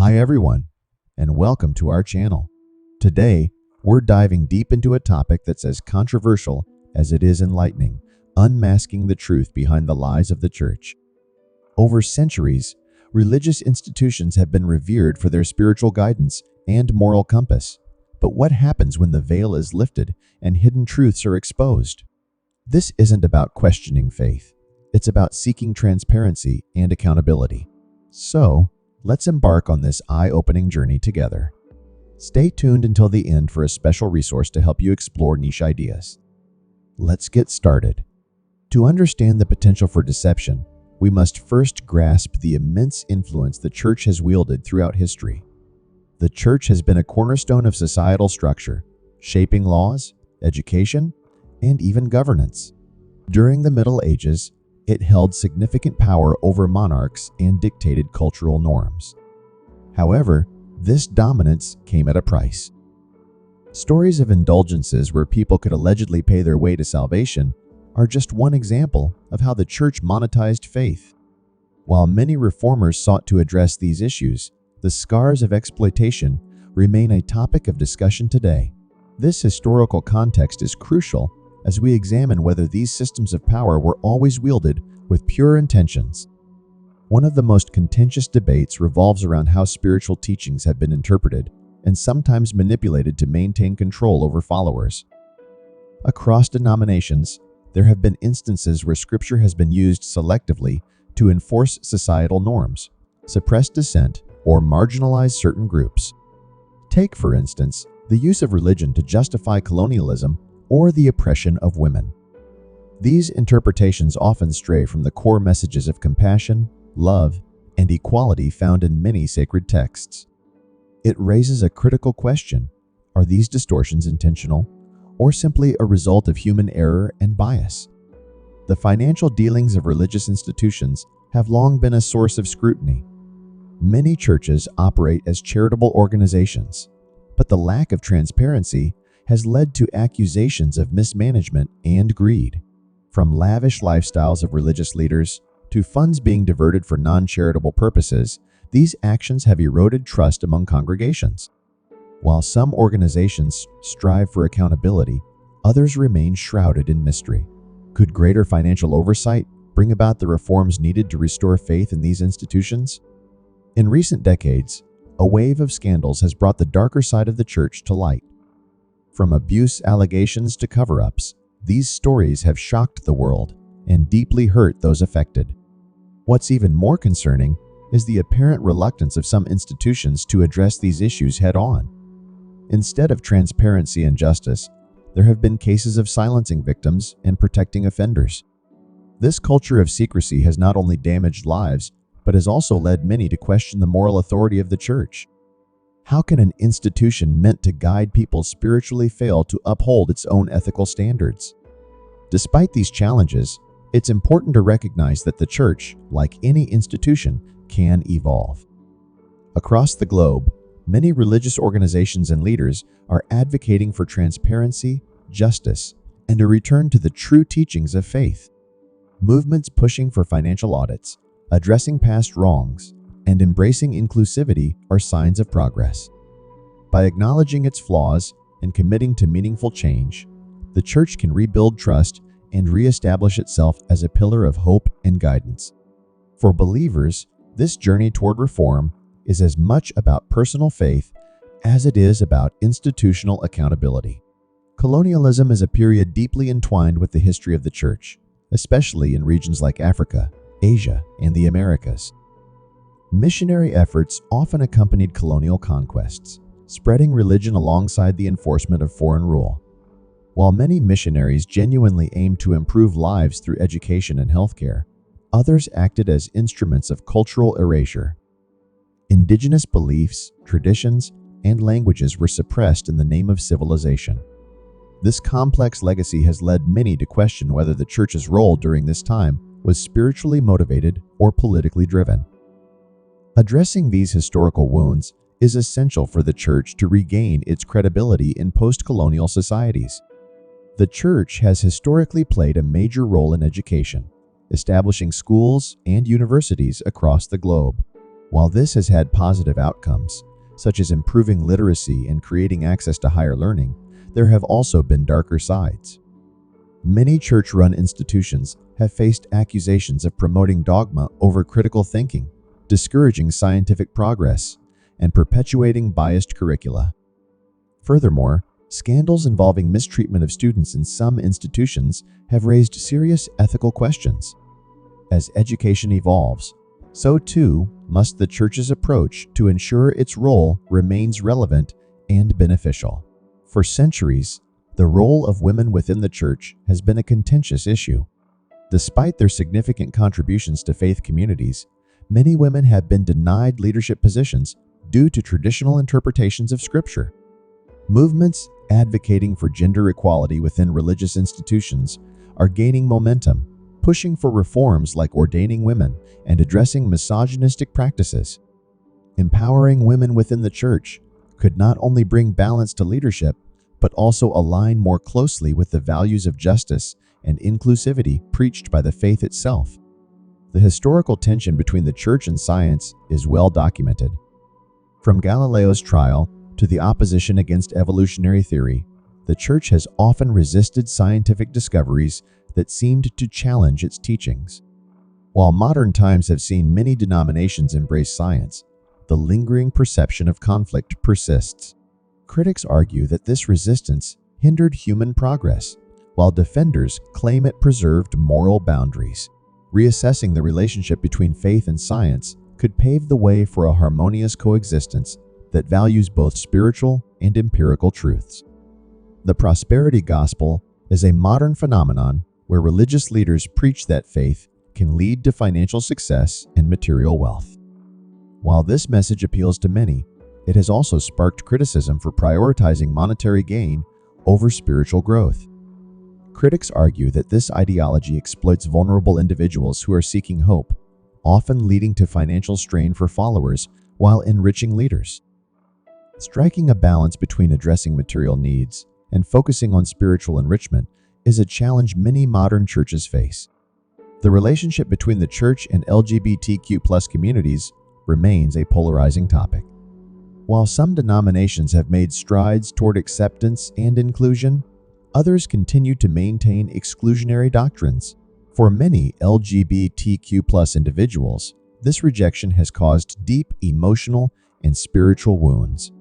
Hi everyone, and welcome to our channel. Today, we're diving deep into a topic that's as controversial as it is enlightening, unmasking the truth behind the lies of the church. Over centuries, religious institutions have been revered for their spiritual guidance and moral compass. But what happens when the veil is lifted and hidden truths are exposed? This isn't about questioning faith. It's about seeking transparency and accountability. So, let's embark on this eye-opening journey together. Stay tuned until the end for a special resource to help you explore niche ideas. Let's get started. To understand the potential for deception, we must first grasp the immense influence the church has wielded throughout history. The church has been a cornerstone of societal structure, shaping laws, education, and even governance. During the Middle Ages, it held significant power over monarchs and dictated cultural norms. However, this dominance came at a price. Stories of indulgences where people could allegedly pay their way to salvation are just one example of how the church monetized faith. While many reformers sought to address these issues, the scars of exploitation remain a topic of discussion today. This historical context is crucial as we examine whether these systems of power were always wielded with pure intentions. One of the most contentious debates revolves around how spiritual teachings have been interpreted and sometimes manipulated to maintain control over followers. Across denominations, there have been instances where scripture has been used selectively to enforce societal norms, suppress dissent, or marginalize certain groups. Take, for instance, the use of religion to justify colonialism or the oppression of women. These interpretations often stray from the core messages of compassion, love, and equality found in many sacred texts. It raises a critical question: are these distortions intentional, or simply a result of human error and bias? The financial dealings of religious institutions have long been a source of scrutiny. Many churches operate as charitable organizations, but the lack of transparency has led to accusations of mismanagement and greed. From lavish lifestyles of religious leaders to funds being diverted for non-charitable purposes, these actions have eroded trust among congregations. While some organizations strive for accountability, others remain shrouded in mystery. Could greater financial oversight bring about the reforms needed to restore faith in these institutions? In recent decades, a wave of scandals has brought the darker side of the church to light. From abuse allegations to cover-ups, these stories have shocked the world and deeply hurt those affected. What's even more concerning is the apparent reluctance of some institutions to address these issues head-on. Instead of transparency and justice, there have been cases of silencing victims and protecting offenders. This culture of secrecy has not only damaged lives, but has also led many to question the moral authority of the church. How can an institution meant to guide people spiritually fail to uphold its own ethical standards? Despite these challenges, it's important to recognize that the church, like any institution, can evolve. Across the globe, many religious organizations and leaders are advocating for transparency, justice, and a return to the true teachings of faith. Movements pushing for financial audits, addressing past wrongs, and embracing inclusivity are signs of progress. By acknowledging its flaws and committing to meaningful change, the church can rebuild trust and reestablish itself as a pillar of hope and guidance. For believers, this journey toward reform is as much about personal faith as it is about institutional accountability. Colonialism is a period deeply entwined with the history of the church, especially in regions like Africa, Asia, and the Americas. Missionary efforts often accompanied colonial conquests, spreading religion alongside the enforcement of foreign rule. While many missionaries genuinely aimed to improve lives through education and healthcare, others acted as instruments of cultural erasure. Indigenous beliefs, traditions, and languages were suppressed in the name of civilization. This complex legacy has led many to question whether the church's role during this time was spiritually motivated or politically driven. Addressing these historical wounds is essential for the church to regain its credibility in post-colonial societies. The church has historically played a major role in education, establishing schools and universities across the globe. While this has had positive outcomes, such as improving literacy and creating access to higher learning, there have also been darker sides. Many church-run institutions have faced accusations of promoting dogma over critical thinking, discouraging scientific progress, and perpetuating biased curricula. Furthermore, scandals involving mistreatment of students in some institutions have raised serious ethical questions. As education evolves, so too must the church's approach to ensure its role remains relevant and beneficial. For centuries, the role of women within the church has been a contentious issue. Despite their significant contributions to faith communities, many women have been denied leadership positions due to traditional interpretations of Scripture. Movements advocating for gender equality within religious institutions are gaining momentum, pushing for reforms like ordaining women and addressing misogynistic practices. Empowering women within the church could not only bring balance to leadership, but also align more closely with the values of justice and inclusivity preached by the faith itself. The historical tension between the church and science is well documented. From Galileo's trial to the opposition against evolutionary theory, the church has often resisted scientific discoveries that seemed to challenge its teachings. While modern times have seen many denominations embrace science, the lingering perception of conflict persists. Critics argue that this resistance hindered human progress, while defenders claim it preserved moral boundaries. Reassessing the relationship between faith and science could pave the way for a harmonious coexistence that values both spiritual and empirical truths. The prosperity gospel is a modern phenomenon where religious leaders preach that faith can lead to financial success and material wealth. While this message appeals to many, it has also sparked criticism for prioritizing monetary gain over spiritual growth. Critics argue that this ideology exploits vulnerable individuals who are seeking hope, often leading to financial strain for followers while enriching leaders. Striking a balance between addressing material needs and focusing on spiritual enrichment is a challenge many modern churches face. The relationship between the church and LGBTQ+ communities remains a polarizing topic. While some denominations have made strides toward acceptance and inclusion, others continue to maintain exclusionary doctrines. For many LGBTQ+ individuals, this rejection has caused deep emotional and spiritual wounds.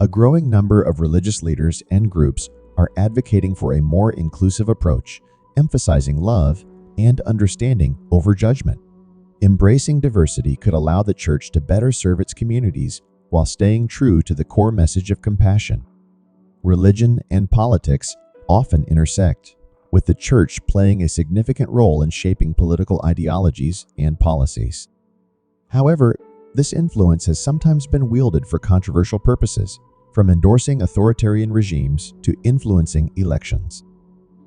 A growing number of religious leaders and groups are advocating for a more inclusive approach, emphasizing love and understanding over judgment. Embracing diversity could allow the church to better serve its communities while staying true to the core message of compassion. Religion and politics often intersect, with the church playing a significant role in shaping political ideologies and policies. However, this influence has sometimes been wielded for controversial purposes, from endorsing authoritarian regimes to influencing elections.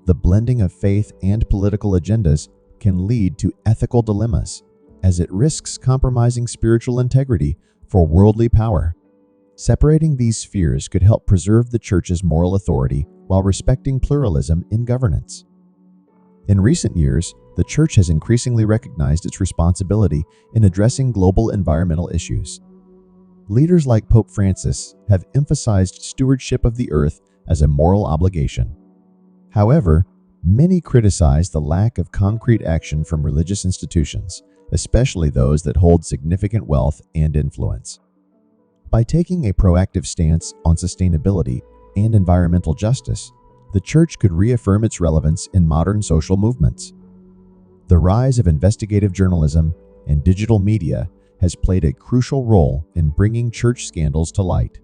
The blending of faith and political agendas can lead to ethical dilemmas, as it risks compromising spiritual integrity for worldly power. Separating these spheres could help preserve the church's moral authority while respecting pluralism in governance. In recent years, the church has increasingly recognized its responsibility in addressing global environmental issues. Leaders like Pope Francis have emphasized stewardship of the earth as a moral obligation. However, many criticize the lack of concrete action from religious institutions, especially those that hold significant wealth and influence. By taking a proactive stance on sustainability and environmental justice, the church could reaffirm its relevance in modern social movements. The rise of investigative journalism and digital media has played a crucial role in bringing church scandals to light.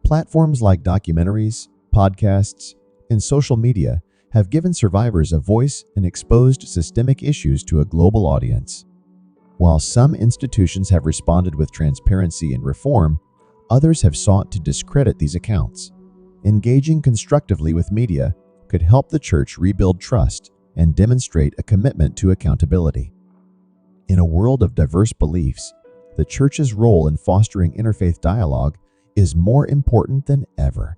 Platforms like documentaries, podcasts, and social media have given survivors a voice and exposed systemic issues to a global audience. While some institutions have responded with transparency and reform, others have sought to discredit these accounts. Engaging constructively with media could help the church rebuild trust and demonstrate a commitment to accountability. In a world of diverse beliefs, the church's role in fostering interfaith dialogue is more important than ever.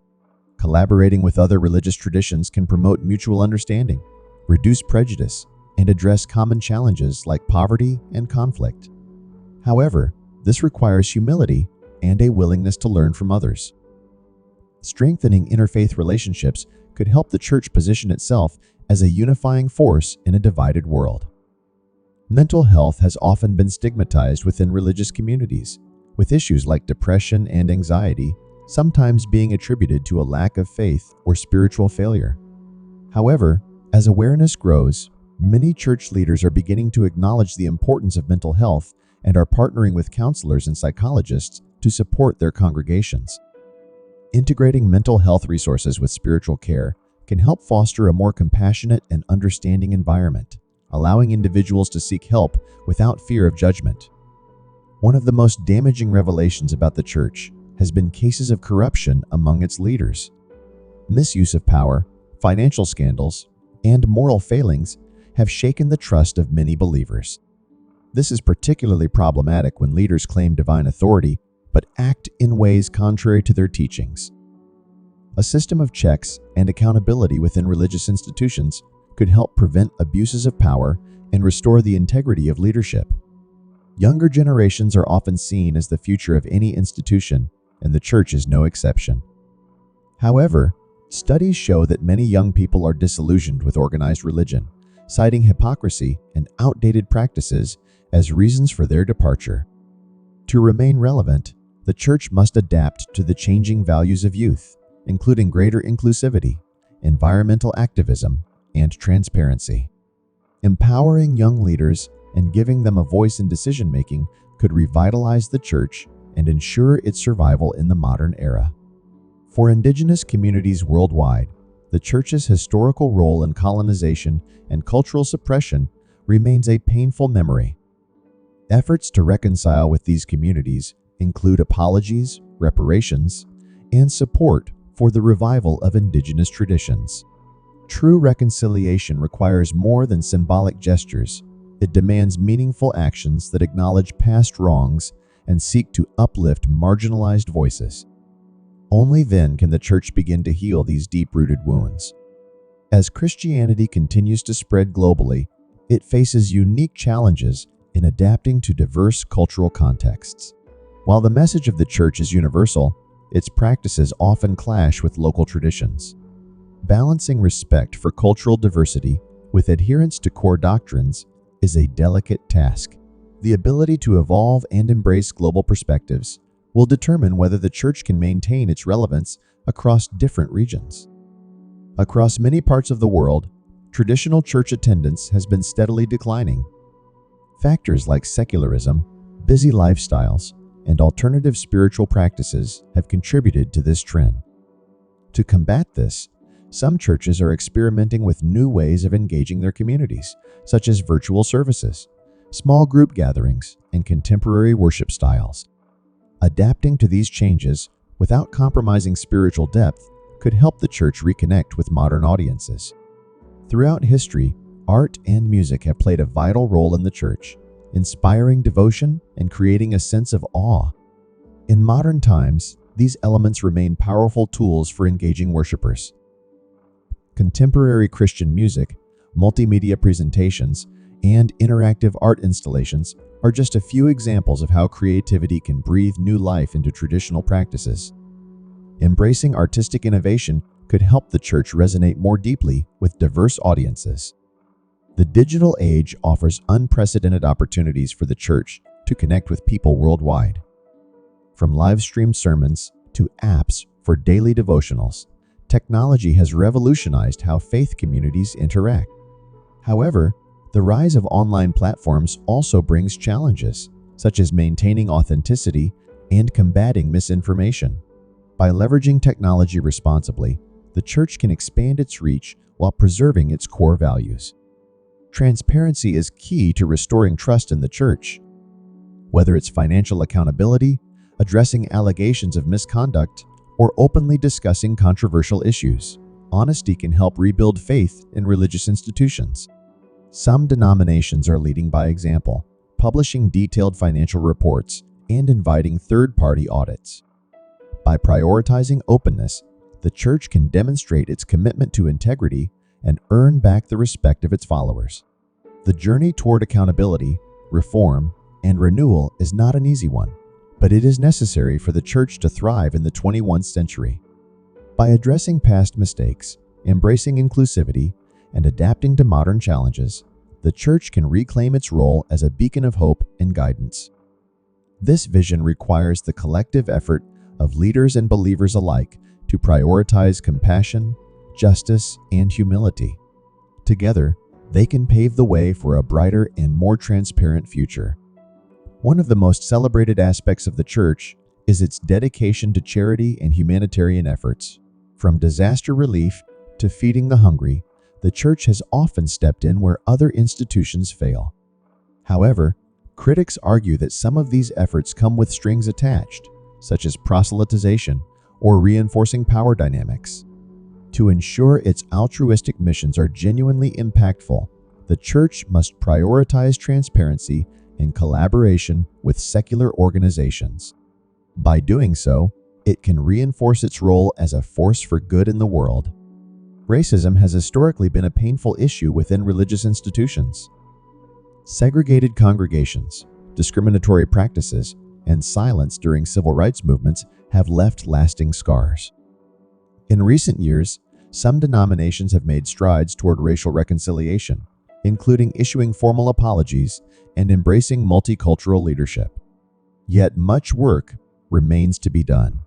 Collaborating with other religious traditions can promote mutual understanding, reduce prejudice, and address common challenges like poverty and conflict. However, This requires humility and a willingness to learn from others. Strengthening interfaith relationships could help the church position itself as a unifying force in a divided world. Mental health has often been stigmatized within religious communities, with issues like depression and anxiety sometimes being attributed to a lack of faith or spiritual failure. However, as awareness grows, many church leaders are beginning to acknowledge the importance of mental health and are partnering with counselors and psychologists to support their congregations. Integrating mental health resources with spiritual care can help foster a more compassionate and understanding environment, allowing individuals to seek help without fear of judgment. One of the most damaging revelations about the church has been cases of corruption among its leaders. Misuse of power, financial scandals, and moral failings have shaken the trust of many believers. This is particularly problematic when leaders claim divine authority but act in ways contrary to their teachings. A system of checks and accountability within religious institutions could help prevent abuses of power and restore the integrity of leadership. Younger generations are often seen as the future of any institution, and the church is no exception. However, studies show that many young people are disillusioned with organized religion, citing hypocrisy and outdated practices as reasons for their departure. To remain relevant, the church must adapt to the changing values of youth, including greater inclusivity, environmental activism, and transparency. Empowering young leaders and giving them a voice in decision-making could revitalize the church and ensure its survival in the modern era. For indigenous communities worldwide, the church's historical role in colonization and cultural suppression remains a painful memory. Efforts to reconcile with these communities include apologies, reparations, and support for the revival of indigenous traditions. True reconciliation requires more than symbolic gestures. It demands meaningful actions that acknowledge past wrongs and seek to uplift marginalized voices. Only then can the church begin to heal these deep-rooted wounds. As Christianity continues to spread globally, it faces unique challenges in adapting to diverse cultural contexts. While the message of the church is universal, its practices often clash with local traditions. Balancing respect for cultural diversity with adherence to core doctrines is a delicate task. The ability to evolve and embrace global perspectives will determine whether the church can maintain its relevance across different regions. Across many parts of the world, traditional church attendance has been steadily declining. Factors like secularism, busy lifestyles, and alternative spiritual practices have contributed to this trend. To combat this, some churches are experimenting with new ways of engaging their communities, such as virtual services, small group gatherings, and contemporary worship styles. Adapting to these changes without compromising spiritual depth could help the church reconnect with modern audiences. Throughout history, art and music have played a vital role in the church, inspiring devotion and creating a sense of awe. In modern times, these elements remain powerful tools for engaging worshipers. Contemporary Christian music, multimedia presentations, and interactive art installations are just a few examples of how creativity can breathe new life into traditional practices. Embracing artistic innovation could help the church resonate more deeply with diverse audiences. The digital age offers unprecedented opportunities for the church to connect with people worldwide. From live-streamed sermons to apps for daily devotionals, technology has revolutionized how faith communities interact. However, the rise of online platforms also brings challenges, such as maintaining authenticity and combating misinformation. By leveraging technology responsibly, the church can expand its reach while preserving its core values. Transparency is key to restoring trust in the church. Whether it's financial accountability, addressing allegations of misconduct, or openly discussing controversial issues, honesty can help rebuild faith in religious institutions. Some denominations are leading by example, publishing detailed financial reports and inviting third-party audits. By prioritizing openness, the church can demonstrate its commitment to integrity and earn back the respect of its followers. The journey toward accountability, reform, and renewal is not an easy one, but it is necessary for the church to thrive in the 21st century. By addressing past mistakes, embracing inclusivity, and adapting to modern challenges, the church can reclaim its role as a beacon of hope and guidance. This vision requires the collective effort of leaders and believers alike to prioritize compassion, justice, and humility. Together, they can pave the way for a brighter and more transparent future. One of the most celebrated aspects of the church is its dedication to charity and humanitarian efforts. From disaster relief to feeding the hungry, the church has often stepped in where other institutions fail. However, critics argue that some of these efforts come with strings attached, such as proselytization or reinforcing power dynamics. To ensure its altruistic missions are genuinely impactful, the church must prioritize transparency and collaboration with secular organizations. By doing so, it can reinforce its role as a force for good in the world. Racism has historically been a painful issue within religious institutions. Segregated congregations, discriminatory practices, and silence during civil rights movements have left lasting scars. In recent years, some denominations have made strides toward racial reconciliation, including issuing formal apologies and embracing multicultural leadership. Yet much work remains to be done.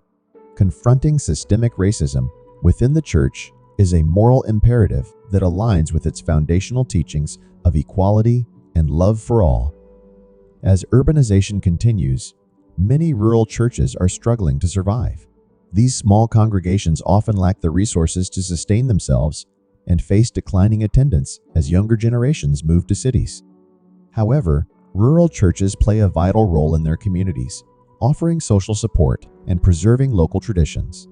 Confronting systemic racism within the church is a moral imperative that aligns with its foundational teachings of equality and love for all. As urbanization continues, many rural churches are struggling to survive. These small congregations often lack the resources to sustain themselves and face declining attendance as younger generations move to cities. However, rural churches play a vital role in their communities, offering social support and preserving local traditions.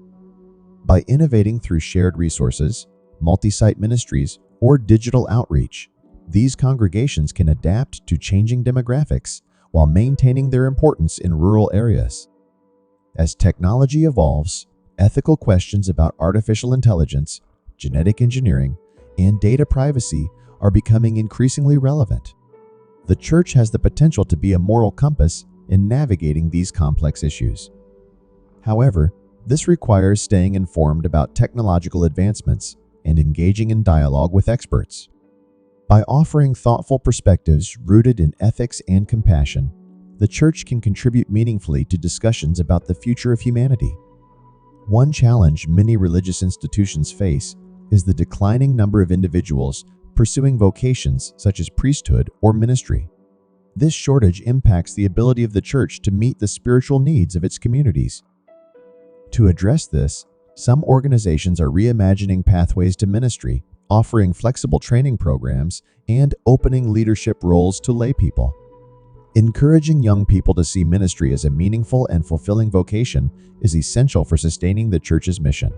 By innovating through shared resources, multi-site ministries, or digital outreach, these congregations can adapt to changing demographics while maintaining their importance in rural areas. As technology evolves, ethical questions about artificial intelligence, genetic engineering, and data privacy are becoming increasingly relevant. The church has the potential to be a moral compass in navigating these complex issues. However, this requires staying informed about technological advancements and engaging in dialogue with experts. By offering thoughtful perspectives rooted in ethics and compassion, the church can contribute meaningfully to discussions about the future of humanity. One challenge many religious institutions face is the declining number of individuals pursuing vocations such as priesthood or ministry. This shortage impacts the ability of the church to meet the spiritual needs of its communities. To address this, some organizations are reimagining pathways to ministry, offering flexible training programs, and opening leadership roles to lay people. Encouraging young people to see ministry as a meaningful and fulfilling vocation is essential for sustaining the church's mission.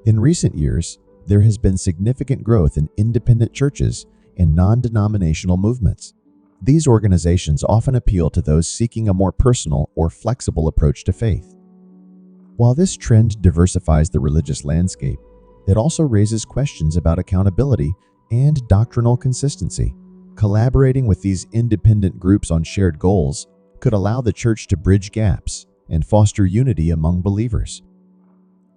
In recent years, there has been significant growth in independent churches and non-denominational movements. These organizations often appeal to those seeking a more personal or flexible approach to faith. While this trend diversifies the religious landscape, it also raises questions about accountability and doctrinal consistency. Collaborating with these independent groups on shared goals could allow the church to bridge gaps and foster unity among believers.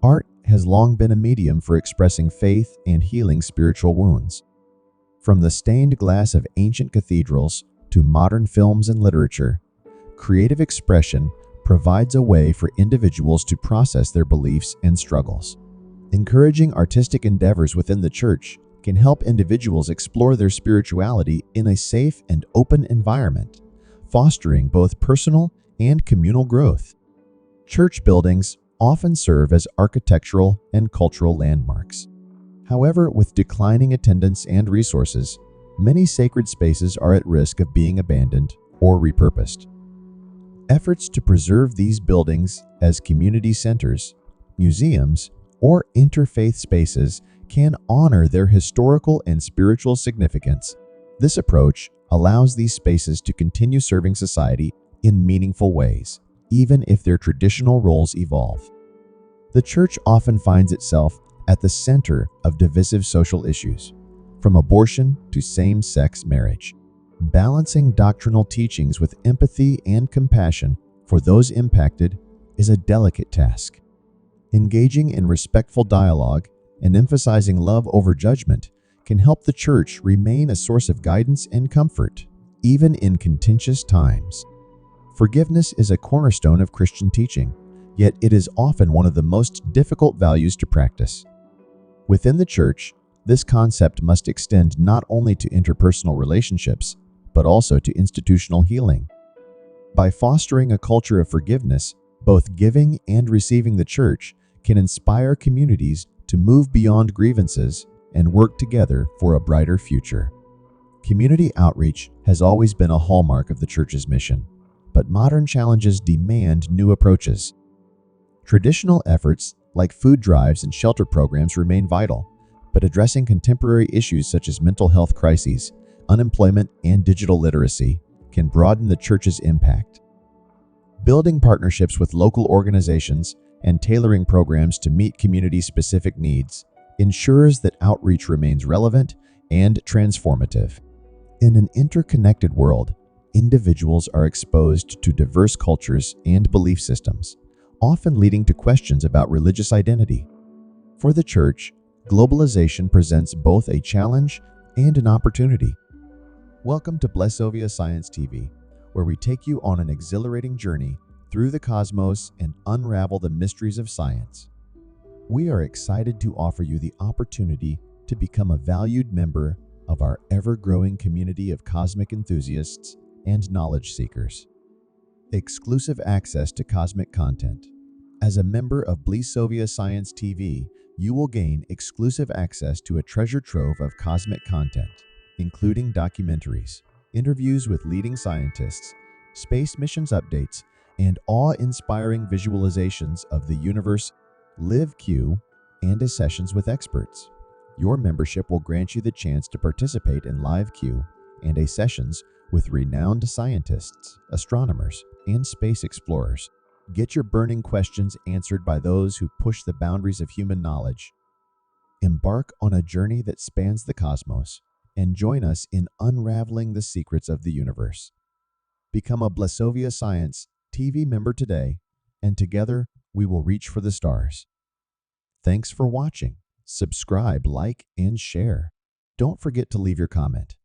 Art has long been a medium for expressing faith and healing spiritual wounds. From the stained glass of ancient cathedrals to modern films and literature, creative expression provides a way for individuals to process their beliefs and struggles. Encouraging artistic endeavors within the church can help individuals explore their spirituality in a safe and open environment, fostering both personal and communal growth. Church buildings often serve as architectural and cultural landmarks. However, with declining attendance and resources, many sacred spaces are at risk of being abandoned or repurposed. Efforts to preserve these buildings as community centers, museums, or interfaith spaces can honor their historical and spiritual significance. This approach allows these spaces to continue serving society in meaningful ways, even if their traditional roles evolve. The church often finds itself at the center of divisive social issues, from abortion to same-sex marriage. Balancing doctrinal teachings with empathy and compassion for those impacted is a delicate task. Engaging in respectful dialogue and emphasizing love over judgment can help the church remain a source of guidance and comfort, even in contentious times. Forgiveness is a cornerstone of Christian teaching, yet it is often one of the most difficult values to practice. Within the church, this concept must extend not only to interpersonal relationships, but also to institutional healing. By fostering a culture of forgiveness, both giving and receiving the church can inspire communities to move beyond grievances and work together for a brighter future. Community outreach has always been a hallmark of the church's mission, but modern challenges demand new approaches. Traditional efforts like food drives and shelter programs remain vital, but addressing contemporary issues such as mental health crises, unemployment, and digital literacy can broaden the church's impact. Building partnerships with local organizations and tailoring programs to meet community-specific needs ensures that outreach remains relevant and transformative. In an interconnected world, individuals are exposed to diverse cultures and belief systems, often leading to questions about religious identity. For the church, globalization presents both a challenge and an opportunity. Welcome to Blessovia Science TV, where we take you on an exhilarating journey through the cosmos and unravel the mysteries of science. We are excited to offer you the opportunity to become a valued member of our ever-growing community of cosmic enthusiasts and knowledge seekers. Exclusive access to cosmic content. As a member of Blessovia Science TV, you will gain exclusive access to a treasure trove of cosmic content, including documentaries, interviews with leading scientists, space missions updates, and awe-inspiring visualizations of the universe, live Q, and sessions with experts. Your membership will grant you the chance to participate in live Q and sessions with renowned scientists, astronomers, and space explorers. Get your burning questions answered by those who push the boundaries of human knowledge. Embark on a journey that spans the cosmos and join us in unraveling the secrets of the universe. Become a Blessovia Science TV member today, and together we will reach for the stars. Thanks for watching. Subscribe, like, and share. Don't forget to leave your comment.